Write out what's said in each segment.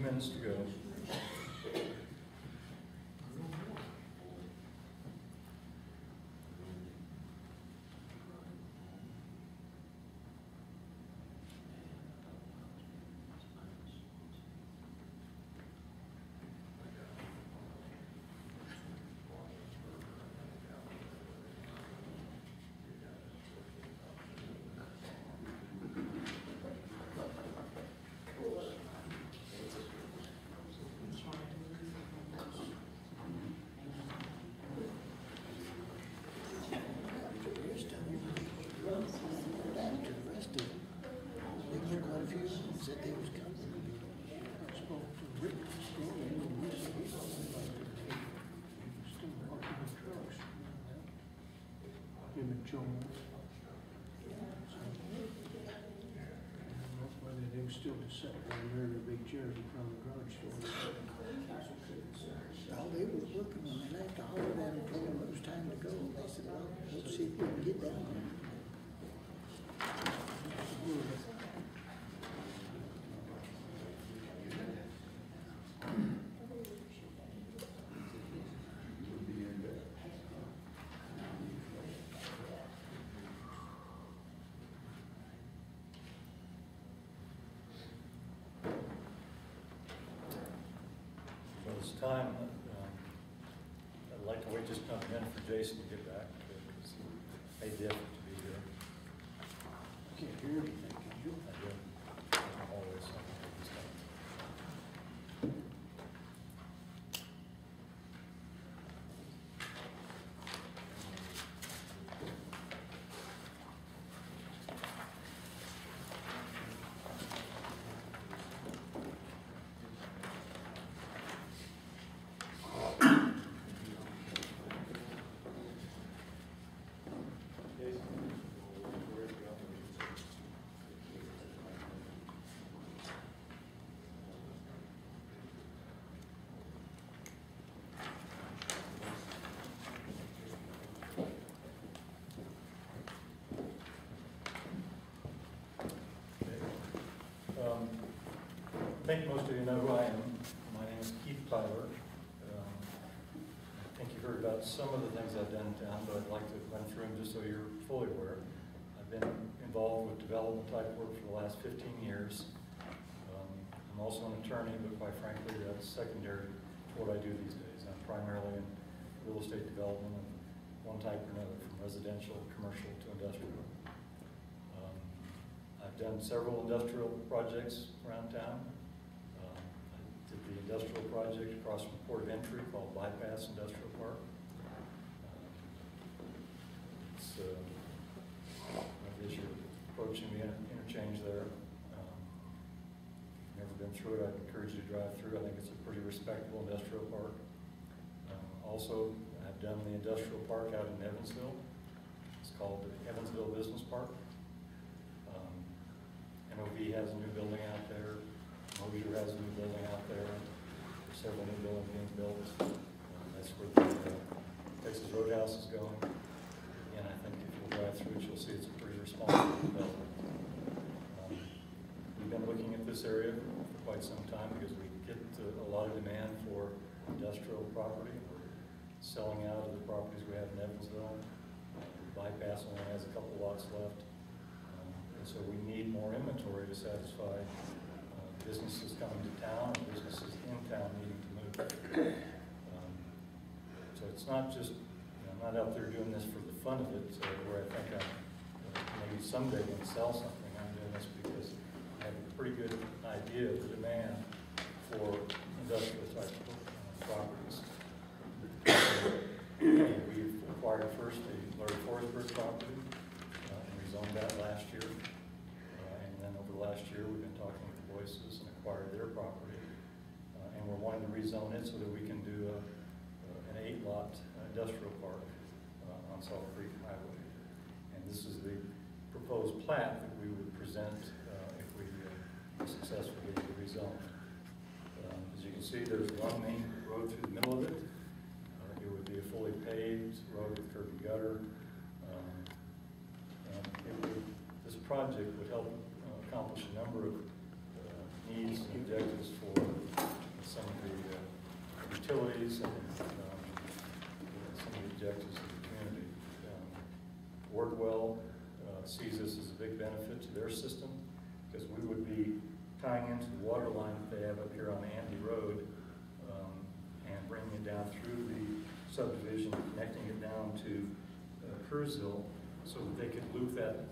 minutes to go. They were still just sitting down there in the big chairs in front of the garage door. Well, they were working on it. I had to holler down and told them it was time to go. They said, well, let's see if we can get down there. It's time. I'd like to wait just another minute for Jason to get back because he made the effort to be here. I can't hear anything, can you? I do. I'm always something like this time. I think most of you know who I am. My name is Keith Tyler. I think you heard about some of the things I've done in town, but I'd like to run through them just so you're fully aware. I've been involved with development type work for the last 15 years. I'm also an attorney, but quite frankly, that's secondary to what I do these days. I'm primarily in real estate development of one type or another, from residential, commercial to industrial. I've done several industrial projects around town. I did the industrial project across from Port of Entry called Bypass Industrial Park. As you're approaching the interchange there, if you've never been through it, I'd encourage you to drive through. I think it's a pretty respectable industrial park. Also, I've done the industrial park out in Evansville. It's called the Evansville Business Park. NOV has a new building out there. Mosier has a new building out there. There's several new buildings being built. That's where the Texas Roadhouse is going. And I think if you'll drive through it, you'll see it's a pretty responsible development. We've been looking at this area for quite some time because we get a lot of demand for industrial property. We're selling out of the properties we have in Evansville. Bypass only has a couple lots left. So we need more inventory to satisfy businesses coming to town and businesses in town needing to move. So it's not just, I'm not out there doing this for the fun of it, so where I think I'm maybe someday going to sell something. I'm doing this because I have a pretty good idea of the demand for industrial type properties. We've acquired first the Larry Forsberg property and rezoned that last year. And then over the last year, we've been talking with the Boyces and acquired their property. And we're wanting to rezone it so that we can do an 8-lot industrial park on Salt Creek Highway. And this is the proposed plat that we would present if we successfully get it rezoned. As you can see, there's one main road through the middle of it. It would be a fully paved road with curb and gutter. This project would help accomplish a number of needs and objectives for utilities and some of the objectives of the community. Wardwell sees this as a big benefit to their system because we would be tying into the water line that they have up here on Andy Road and bringing it down through the subdivision, connecting it down to Kerrsville so that they could loop that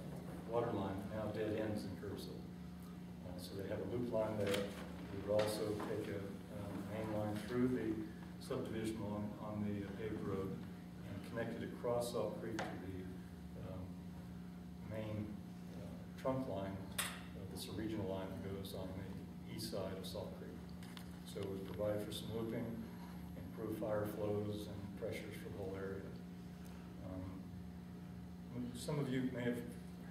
water line, now dead ends in Kerrsville. So they have a loop line there. We would also take a main line through the subdivision on the paved road and connect it across Salt Creek to the main trunk line. It's a regional line that goes on the east side of Salt Creek. So we provide for some looping, improve fire flows and pressures for the whole area. Some of you may have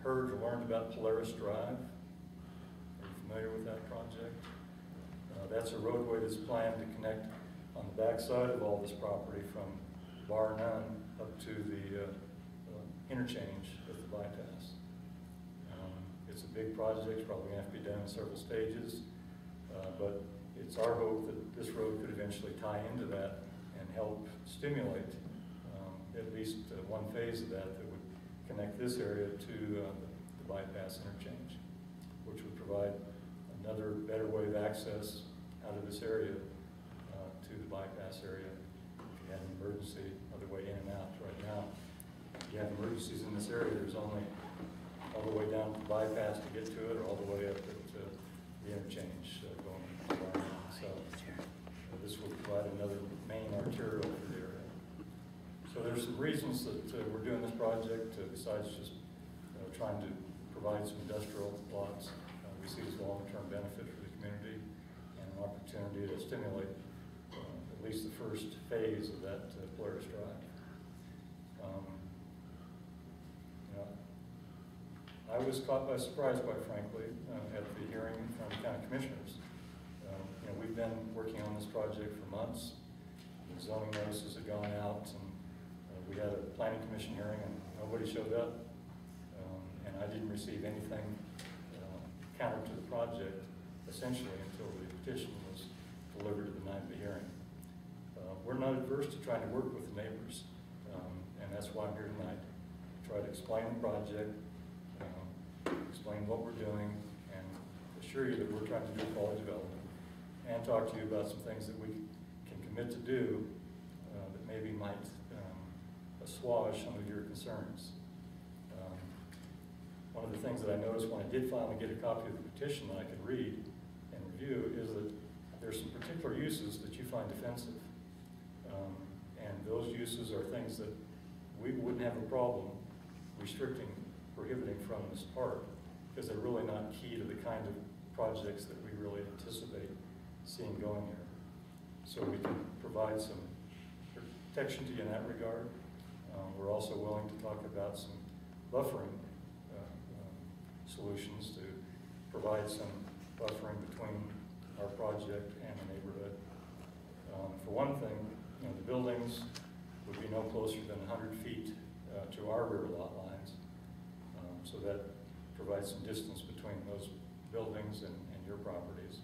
heard or learned about Polaris Drive. Are you familiar with that project? That's a roadway that's planned to connect on the backside of all this property from Bar None up to the interchange with the bypass. It's a big project, it's probably going to have to be done in several stages, but it's our hope that this road could eventually tie into that and help stimulate at least one phase of that would connect this area to the bypass interchange, which would provide another better way of access out of this area to the bypass area. If you had an emergency, other way in and out. Right now, if you have emergencies in this area, there's only all the way down to the bypass to get to it, or all the way up to the interchange going to Barnum. So this will provide another main arterial for the area. So there's some reasons that we're doing this project besides just trying to provide some industrial lots. We see it as a long-term benefit for the community and an opportunity to stimulate at least the first phase of that Polaris Drive. I was caught by surprise, quite frankly, at the hearing in front of the county commissioners. We've been working on this project for months. The zoning notices had gone out, and we had a planning commission hearing, and nobody showed up. And I didn't receive anything counter to the project, essentially, until the petition was delivered at the night of the hearing. We're not adverse to trying to work with the neighbors, and that's why I'm here tonight, to try to explain the project, explain what we're doing, and assure you that we're trying to do quality development, and talk to you about some things that we can commit to do that maybe might assuage some of your concerns. One of the things that I noticed when I did finally get a copy of the petition that I could read and review is that there's some particular uses that you find offensive. And those uses are things that we wouldn't have a problem restricting, prohibiting from this park, because they're really not key to the kind of projects that we really anticipate seeing going here. So we can provide some protection to you in that regard. We're also willing to talk about some buffering solutions to provide some buffering between our project and the neighborhood. For one thing, the buildings would be no closer than 100 feet to our rear lot lines, so that provides some distance between those buildings and your properties.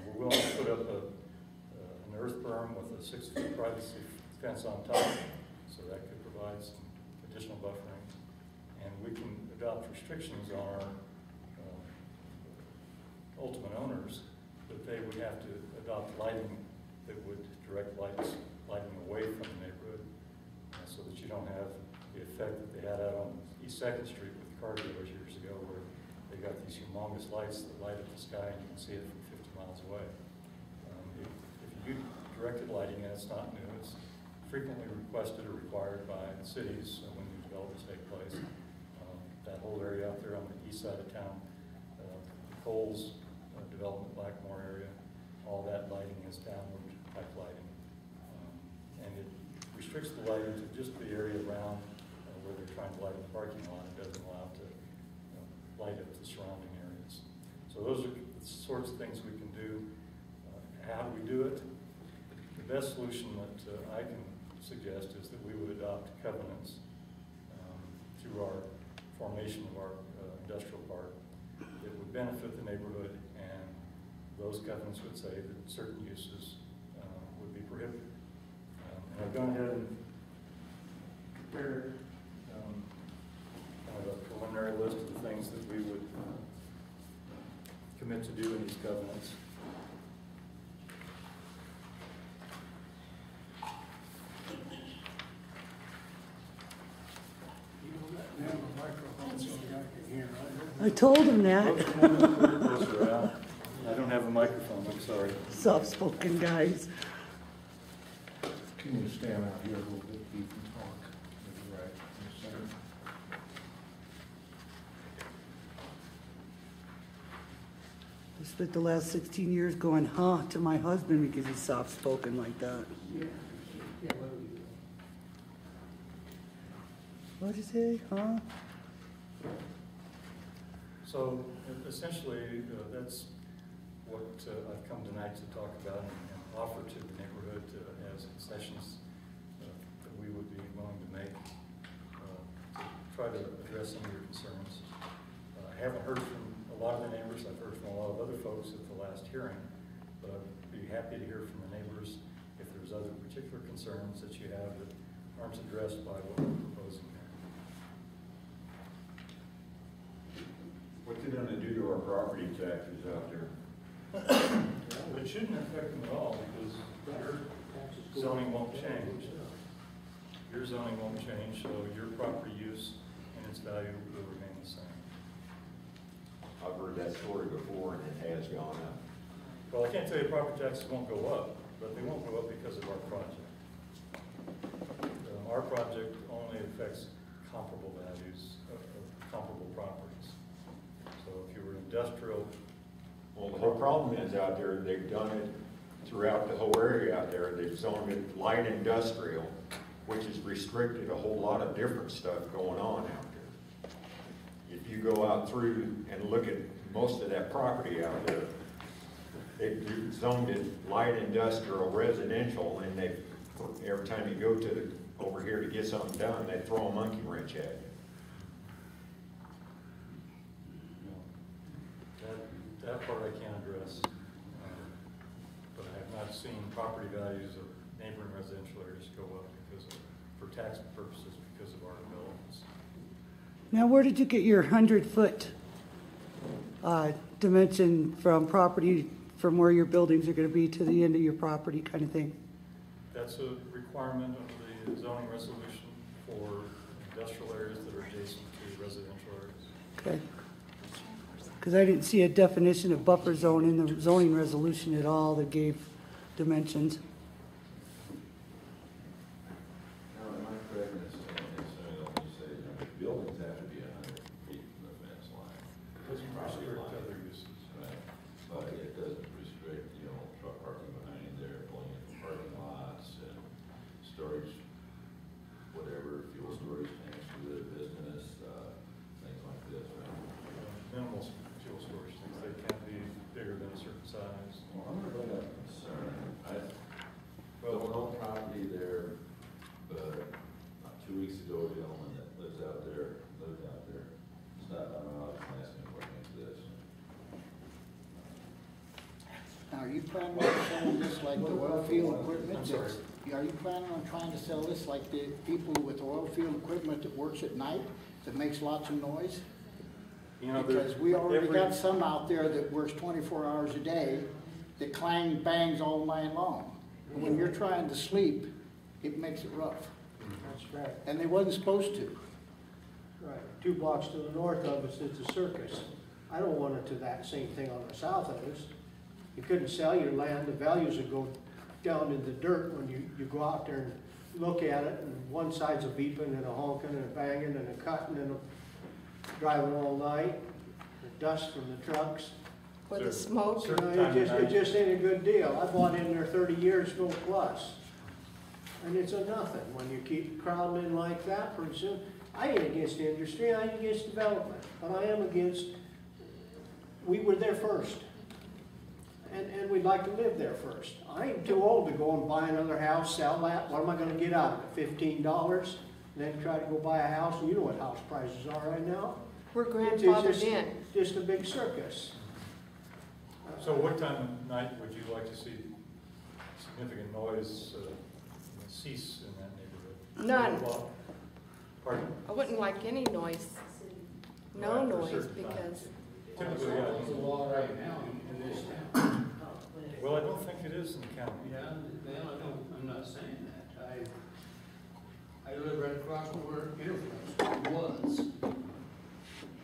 We're willing to put up an earth berm with a 6-foot privacy fence on top, so that could provide some additional buffering. And we can adopt restrictions on our ultimate owners that they would have to adopt lighting that would direct lighting away from the neighborhood, so that you don't have the effect that they had out on East 2nd Street with the car dealers years ago, where they got these humongous lights that light up the sky and you can see it from 50 miles away. If you do directed lighting, and it's not new, it's frequently requested or required by the cities when new developments take place. That whole area out there on the east side of town, Coles development, Blackmore area, all that lighting is downward type lighting. And it restricts the lighting to just the area around where they're trying to light the parking lot. It doesn't allow it to light up the surrounding areas. So those are the sorts of things we can do. How do we do it? The best solution that I can suggest is that we would adopt covenants through our formation of our industrial park that would benefit the neighborhood, and those covenants would say that certain uses would be prohibited. And I've gone ahead and prepared kind of a preliminary list of the things that we would commit to do in these covenants. You don't let me have a microphone so I can hear, right? I told him that. Folks, come on up a little closer, Al. I don't have a microphone, I'm sorry. Soft-spoken guys. Can you stand out here a little bit, you can talk, right, in the center. I spent the last 16 years going, huh, to my husband because he's soft-spoken like that. Yeah. What'd you say, huh? So essentially, that's what I've come tonight to talk about and offer to the neighborhood as concessions that we would be willing to make to try to address some of your concerns. I haven't heard from a lot of the neighbors. I've heard from a lot of other folks at the last hearing, but I'd be happy to hear from the neighbors if there's other particular concerns that you have that aren't addressed by what we're proposing here. What's it gonna do to our property taxes out there? It shouldn't affect them at all because your zoning won't change. Your zoning won't change, so your property use and its value will remain the same. I've heard that story before and it has gone up. Well, I can't tell you property taxes won't go up, but they won't go up because of our project. Our project only affects comparable values of comparable properties. So if you were industrial. Well, the whole problem is out there, they've done it throughout the whole area out there. They've zoned it light industrial, which has restricted a whole lot of different stuff going on out there. If you go out through and look at most of that property out there, they've zoned it light industrial, residential, and they, every time you go to over here to get something done, they throw a monkey wrench at you. That part I can't address, but I have not seen property values of neighboring residential areas go up because of, for tax purposes because of our developments. Now, where did you get your 100-foot dimension from property, from where your buildings are going to be to the end of your property kind of thing? That's a requirement of the zoning resolution for industrial areas that are adjacent to residential areas. Okay. Because I didn't see a definition of buffer zone in the zoning resolution at all that gave dimensions. Now, am I correct in saying when you say that buildings have to be 100 feet from the fence line? Doesn't Property restrict line. other uses. Right, but it doesn't restrict, truck parking behind there, pulling in from parking lots and storage, whatever, fuel storage tanks for the business, things like this, right? Minimal fuel storage things, they can't be bigger than a certain size. Well, I'm gonna bring up a concern. I Well, don't own property there, but about 2 weeks ago, a gentleman that lived out there, stopped by my office and asked me what makes this. Now, are you planning on selling this like the oil field equipment? I'm sorry. Are you planning on trying to sell this like the people with oil field equipment that works at night, that makes lots of noise? Because we already got some out there that works 24 hours a day, that clang bangs all night long. And when you're trying to sleep, it makes it rough. That's right, And they wasn't supposed to. right. 2 blocks to the north of us is the circus. I don't want it to that same thing on the south of us. You couldn't sell your land, the values would go down in the dirt when you go out there and look at it, and one side's a beeping and a honking and a banging and a cutting and a driving all night, the dust from the trucks. For the smoke. It just ain't a good deal. I bought in there 30 years, no plus. And it's a nothing when you keep crowding in like that pretty soon. I ain't against industry, I ain't against development, but I am against, we were there first. And we'd like to live there first. I ain't too old to go and buy another house, sell that. What am I gonna get out of it, $15? And then try to go buy a house, and you know what house prices are right now. We're It's grandfathered in. just a big circus. So what time of night would you like to see significant noise cease in that neighborhood? None. Well, pardon? I wouldn't like any noise. No Right, for noise, certain because times. Typically, yeah. There's a law right now in this town. Well, I don't think it is in the county. Yeah, well, I'm not saying that. I live right across from where Interflex was.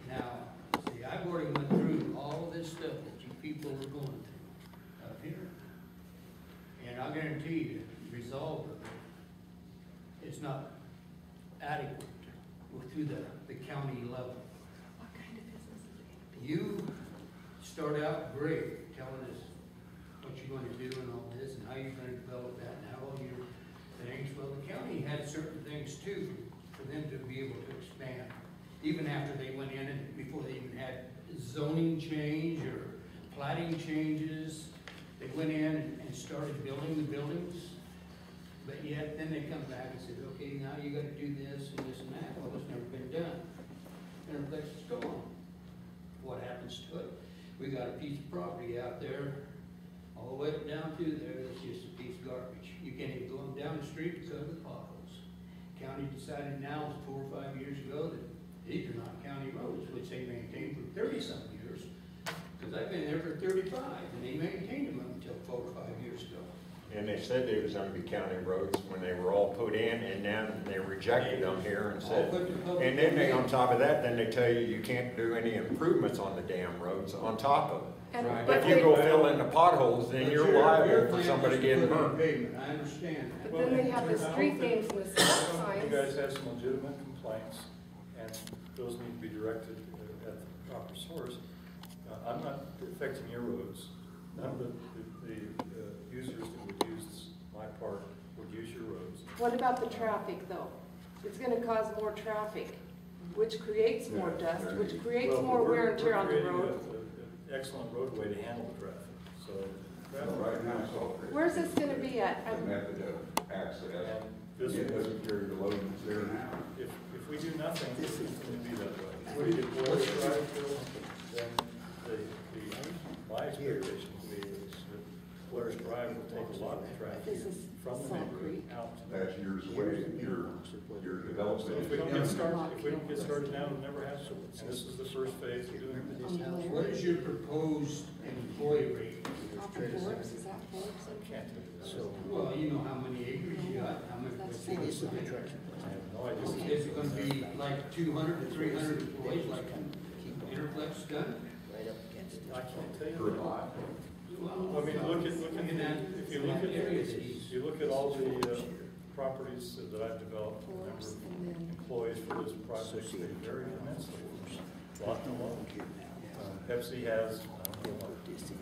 Now, see, I've already went through all of this stuff that you people are going through up here. And I guarantee you, the result of it is not adequate to the county level. what kind of business is it? You start out great, telling us what you're going to do and all this, and how you're going to develop that, and how all your things. Well, the county had certain things too, for them to be able to expand. Even after they went in and before they even had zoning change or plating changes, they went in and started building the buildings. But yet, then they come back and said, okay, now you gotta do this and this and that. Well, it's never been done. Interflex is gone. What happens to it? We got a piece of property out there, all the way up down through there, that's just a piece of garbage. You can't even go down the street because of the potholes. County decided now, 4 or 5 years ago, that these are not county roads, which they maintained for 30-some years. Because I've been there for 35, and they maintained them until 4 or 5 years ago. And they said they was gonna be county roads when they were all put in, and then they rejected them here and said, and then they, on top of that, then they tell you can't do any improvements on the damn roads on top of it. And, Right. but If you they, go fill in the potholes, then you're liable for somebody getting hurt. Pavement, I understand that. but then they have the street names and the stop You signs. guys have some legitimate complaints, and those need to be directed at the proper source. I'm not affecting your roads. None of the users that would use my park would use your roads. What about the traffic, though? It's gonna cause more traffic, which creates more dust, which creates Well, more we're- wear and tear on the We're road. creating an excellent roadway to handle the traffic, so. Right now, it's all. Where's this gonna be at? The method of access. And this It doesn't carry the load that's there now. if we do nothing, it's going to be that way. If we deploy the drive through, then my expectation would be is that Blair's Drive will take a lot of traffic This is from the Salt neighborhood Creek. out. That's years away, your So development. if we don't get started now, it'll never happen. And this is the first phase of doing it. What is your proposed employee rate? Off of Forbes, is that Forbes? I can't tell you that. So, well, you know how many acres you got, how much. I have no idea. Is it gonna be like 200 to 300 employees like Interflex done? I can't tell For a you. lot. I mean, look at, if you look at all the properties that I've developed, the number Forbes, of and then employees for this project, they vary immensely. Lot to lot. Pepsi has, I don't know, 15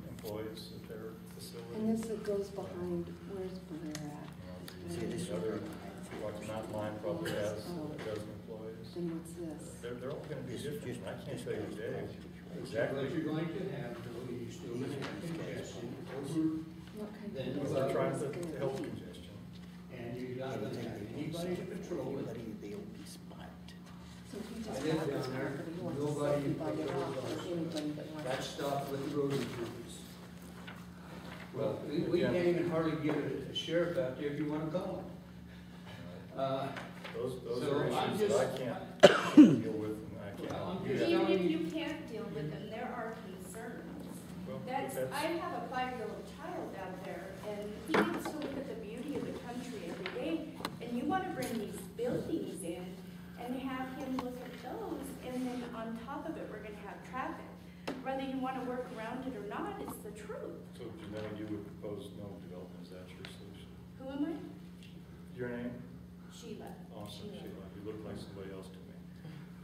employees at their facility. And this goes behind, where's Blair at? The other, Rocky Mountain Line probably has a dozen employees. Then what's this? They're all gonna be different, I can't tell you today What exactly. you're going to have, though, you're still gonna have congestion over, What kind Then of They're business trying is to it gonna help be? congestion. and you're not gonna have anybody to patrol it. So if he I just live bought this down there, property, he wants to nobody subdivide it patrols off us. for anybody that wants. That stopped with the road improvements. Well, we Again, can't even hardly get a sheriff out there if you wanna call him. Those So are I'm issues that I just- can't deal with, and I Well, can't. I'm do just that. telling Even if you. you can't deal with them, there are concerns. Well, I have a 5-year-old child out there, and he gets to look at the beauty of the country every day, and you want to bring these buildings in and have him look at those, and then on top of it, we're going to have traffic. Whether you want to work around it or not, it's the truth. So, Janelle, you would propose no development, is that your solution? Who am I? Your name? Sheila. Awesome, Sheila, you look like somebody else to me.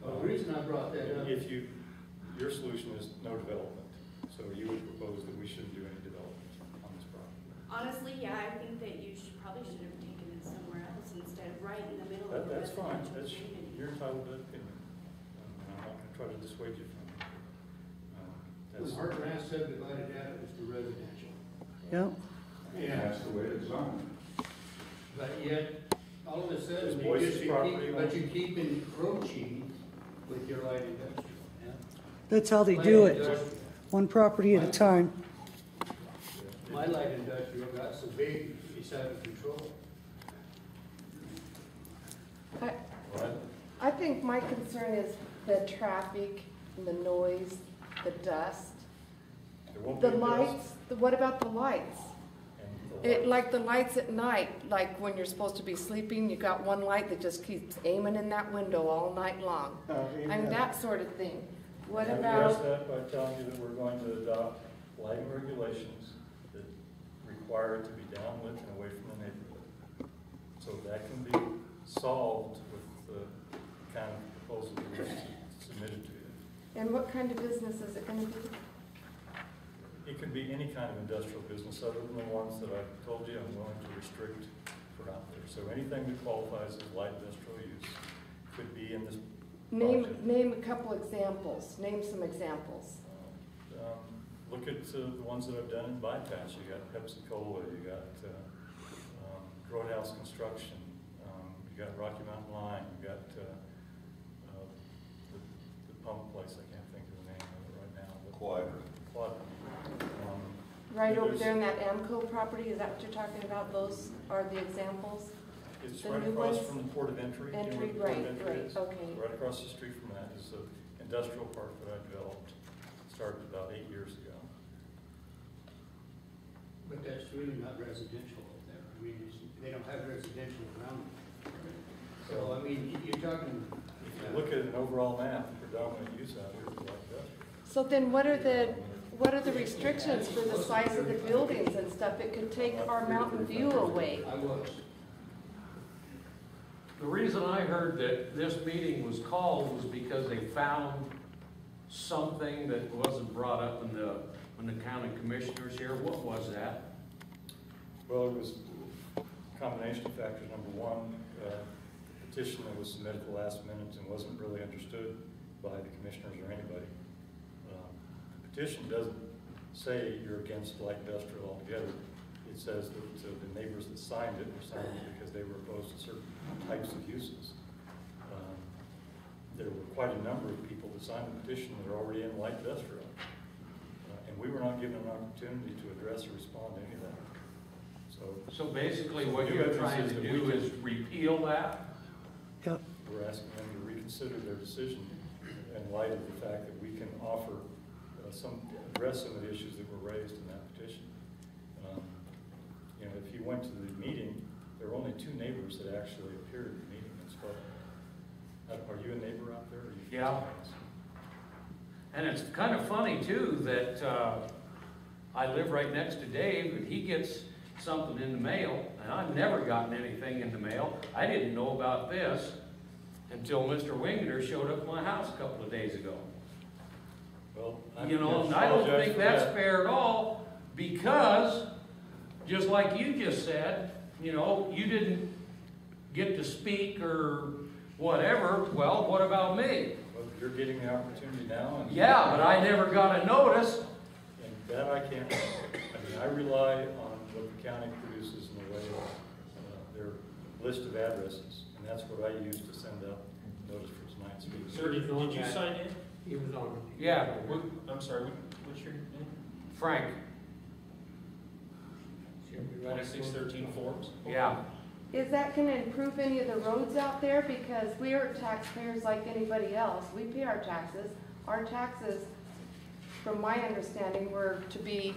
Well, the reason I brought that up. If your solution is no development, so you would propose that we shouldn't do any development on this property. Honestly, yeah, I think that you probably should have taken it somewhere else instead of right in the middle of the That's fine, residential community. you're entitled to that opinion. I'm not gonna try to dissuade you from it. When Heartland subdivided out, it was the residential. Yep. Yeah, That's the way it's zoned. but yet, all of a sudden, Is you Boyce's just property keep, on- but you keep encroaching with your light industrial. That's how they do Light it, industrial. one property at a time. My light industrial got so big, it's out of control. What? I think my concern is the traffic, the noise, the dust, There won't the be dust, lights, what about the lights? and the Like the lights at night, like when you're supposed to be sleeping, you got one light that just keeps aiming in that window all night long. I mean, that sort of thing. What I address about, that by telling you that we're going to adopt lighting regulations that require it to be downlit and away from the neighborhood. So that can be solved with the kind of proposal that we submitted to you. and what kind of business is it gonna be? It could be any kind of industrial business other than the ones that I've told you I'm willing to restrict for out there. So anything that qualifies as light industrial use could be in this project. Name a couple examples, name some examples. Look at the ones that I've done in bypass. You got Pepsi-Cola, you got Roadhouse Construction, you got Rocky Mountain Line, you got the pump place, I can't think of the name of it right now. Quad. Right over there in that Amco property, is that what you're talking about? Those are the examples? It's The right new across ones? from the port of entry. You know Entry, where the port of right, entry right, is? okay. Right across the street from that is an industrial park that I developed, started about 8 years ago. But that's really not residential up there. I mean, they don't have residential around them. So, I mean, you're talking. If you look at an overall map, the predominant use out here is like industrial. So then what are the restrictions for the size of the buildings and stuff? It could take our mountain view away. I was. The reason I heard that this meeting was called was because they found something that wasn't brought up when the county commissioners here. What was that? Well, it was a combination of factors. Number one, petition that was submitted at the last minute and wasn't really understood by the commissioners or anybody. The petition doesn't say you're against light industrial altogether. It says that the neighbors that signed it were signed it because they were opposed to certain types of uses. There were quite a number of people that signed the petition that are already in light industrial. And we were not given an opportunity to address or respond to any of that. So basically what you're trying to do is repeal that? Yep. We're asking them to reconsider their decision in light of the fact that we can offer address some of the issues that were raised in that petition. You know, if you went to the meeting, there were only 2 neighbors that actually appeared at the meeting and spoke. Are you a neighbor out there? Or you Yeah. And it's kind of funny too that I live right next to Dave and he gets something in the mail and I've never gotten anything in the mail. I didn't know about this until Mr. Wingeter showed up at my house a couple of days ago. Well, You know, and I don't think that's fair at all because, just like you just said, you know, you didn't get to speak or whatever. Well, what about me? Well, you're getting the opportunity now. And Yeah, but I never got a notice. And that I can't. I mean, I rely on what the county produces in the way of their list of addresses, and that's what I use to send out notice for tonight's meeting. Sir, did you sign in? He was on. Yeah, I'm sorry, what's your name? Frank. We write 613 forms? Yeah. Is that gonna improve any of the roads out there? Because we are taxpayers like anybody else. We pay our taxes. Our taxes, from my understanding, were to be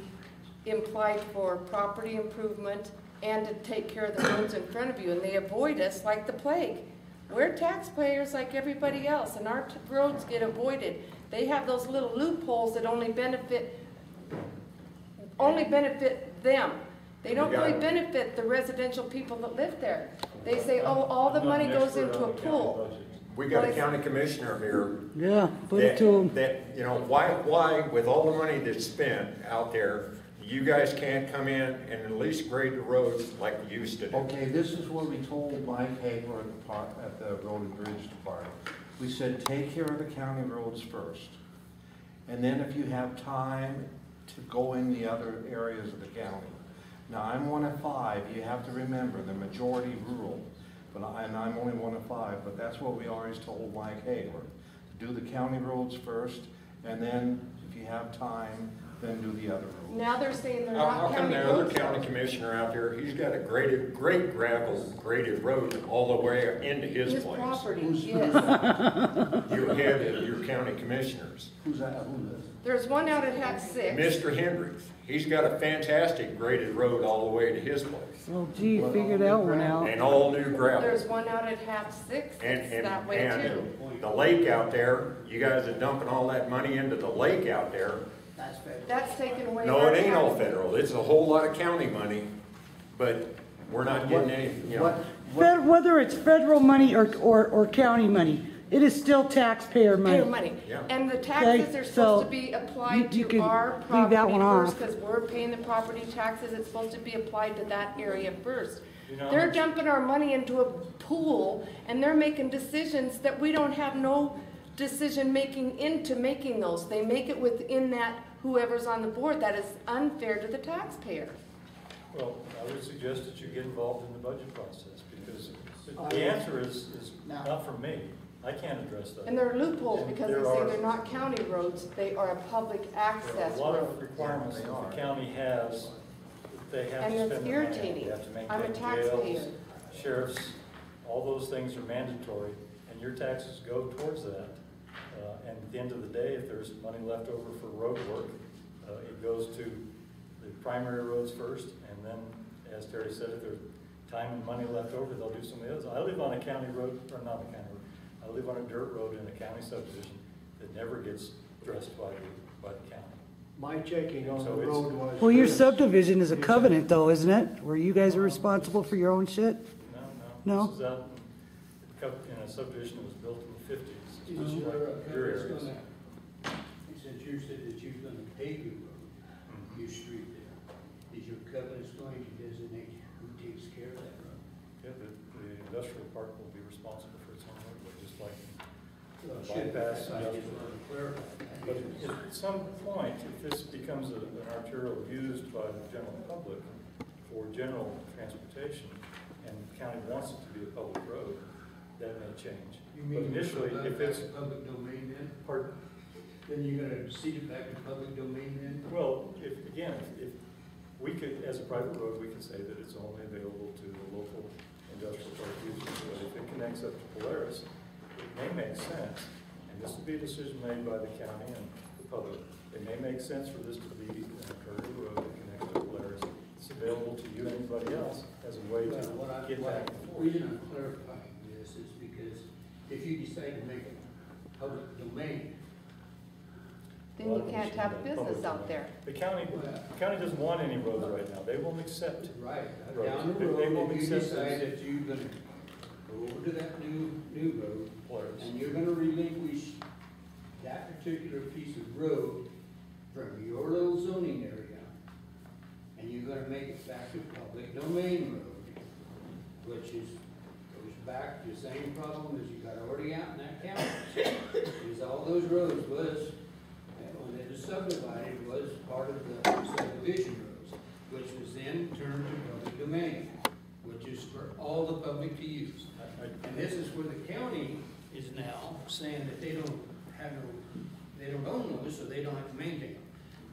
implied for property improvement and to take care of the roads in front of you, and they avoid us like the plague. We're taxpayers like everybody else, and our roads get avoided. They have those little loopholes that only benefit them. They don't really benefit the residential people that live there. They say, oh, all the money goes into a pool. We got a county commissioner here. Yeah, put it to them. That, you know, why, with all the money that's spent out there, you guys can't come in and at least grade the roads like you used to do? Okay, this is what we told Mike Hager at the Road and Bridge Department. We said, take care of the county roads first. And then if you have time to go in the other areas of the county. Now, I'm one of 5. You have to remember, the majority rural. And I'm only one of 5, but that's what we always told Mike Hager. Do the county roads first, and then if you have time, then do the other roads. Now they're saying they're How not come county the other roads. county commissioner out there, he's got a great gravel graded road all the way into his His place? property, yes. You head of your county commissioners. Who's that, who is? There's one out at Hack 6. Mr. Hendricks, he's got a fantastic graded road all the way to his place. Well, gee, figure that one out. And all new gravel. There's one out at Hack 6, it's that way too. And the lake out there, you guys are dumping all that money into the lake out there. That's federal. That's taken away. No, our it ain't all county. federal, it's a whole lot of county money, but we're not getting any, you know. Whether it's federal money or county money, it is still taxpayer Pay money. money. Yeah. And the taxes Okay, are so supposed to be applied you to could our leave property that one first, off. because we're paying the property taxes, it's supposed to be applied to that area first. You know, They're dumping our money into a pool, and they're making decisions that we don't have no decision-making into making those. They make it within that, whoever's on the board. That is unfair to the taxpayer. Well, I would suggest that you get involved in the budget process, because the answer is not from me. I can't address that. And there are loopholes, because they There say are- they're not county roads, they are a public There are access a lot road. of requirements that the county has, that they have And to it's spend the money on. irritating. They have to I'm a maintain taxpayer. jails, sheriffs, all those things are mandatory, and your taxes go towards that. And at the end of the day, if there's money left over for road work, it goes to the primary roads first, and then, as Terry said, if there's time and money left over, they'll do some of the others. I live on a county road, or not a county road, I live on a dirt road in a county subdivision that never gets addressed by the county. My checking on the So it's- road was. Well, your this. subdivision is a covenant though, isn't it? Where you guys are responsible for your own shit? No. No? This is out in a subdivision that was built in the 50s. Is Just your like your covenant's areas. gonna, since you said that you're gonna pave your road, your street there, is your covenant's going to designate who takes care of that road? Yeah, the industrial park will be responsible for its own roadway, just like Well, it should, bypass. I just want to clarify that. But at some point, if this becomes an arterial used by the general public for general transportation, and the county wants it to be a public road, that may change. You But mean initially, you're gonna if let it's, it back to public domain then? pardon? Then you're gonna cede it back to public domain then? Well, if we could, as a private road, we could say that it's only available to the local industrial park users. But if it connects up to Polaris, it may make sense, and this would be a decision made by the county and the public. It may make sense for this to be an arterial road that connects to Polaris. It's available to you and anybody else as a way to get back and The forth. reason I'm clarifying this is because if you decide to make it public domain, Then you can't have business out there. The county doesn't want any roads right now. They won't accept. right, Right. down the They road, won't if you accept decide this. that you're gonna go over to that new road, Polaris. and you're gonna relinquish that particular piece of road from your little zoning area, and you're gonna make it back to public domain road, which goes back to the same problem as you got already out in that county. Is all those roads was, when it was subdivided, was part of the subdivision roads, which was then turned to public domain, which is for all the public to use. And this is where the county is now saying that they don't own those, so they don't have to maintain them.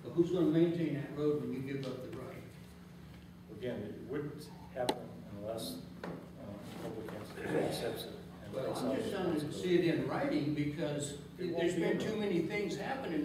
But who's gonna maintain that road when you give up the right? Again, it wouldn't happen unless public entity accepts it. And Well, takes I'm on just the trying to responsibility. see it in writing because It won't there's be been in too writing. many things happening